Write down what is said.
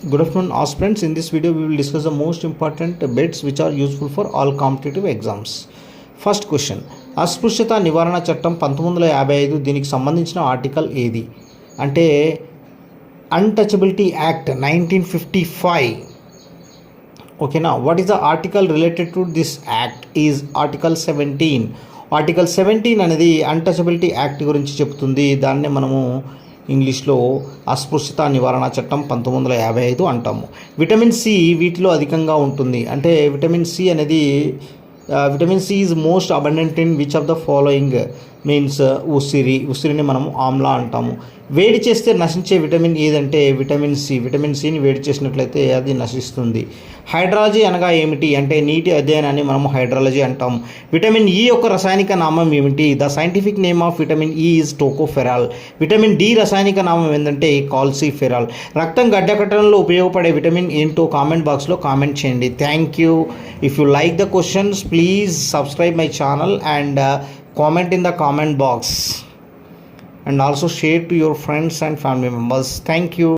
Good afternoon, aspirants. In this video, we will discuss the most important bits which are useful for all competitive exams. First question, అస్పృశ్యత నివారణ చట్టం 1955 దీనికి సంబంధించిన article ఏది అంటే untouchability act 1955. ఓకేనా. What is the article related to this act is article 17. Article 17 అనేది untouchability act గురించి చెప్తుంది. దాన్నే మనము ఇంగ్లీష్లో అస్పృశ్యత నివారణ చట్టం 1955 అంటాము. విటమిన్ సి వీటిలో అధికంగా ఉంటుంది. అంటే విటమిన్ సి అనేది vitamin C is most abundant in which of the following means ఉసిరిని మనము ఆమ్లా అంటాము. వేడి చేస్తే నశించే విటమిన్ ఏదంటే విటమిన్ సి. విటమిన్ సిని వేడి చేసినట్లయితే అది నశిస్తుంది. హైడ్రాలజీ అనగా ఏమిటి అంటే నీటి అధ్యయనాన్ని మనము హైడ్రాలజీ అంటాము. విటమిన్ ఈ యొక్క రసాయనిక నామం ఏమిటి? The scientific name of vitamin E is tocopherol. Vitamin D రసాయనిక నామం ఏంటంటే కాల్సిఫెరాల్. రక్తం గడ్డకట్టడంలో ఉపయోగపడే విటమిన్ ఏంటో కామెంట్ బాక్స్లో కామెంట్ చేయండి. Thank you. If you like the questions please subscribe my channel and comment in the comment box and also share to your friends and family members. Thank you.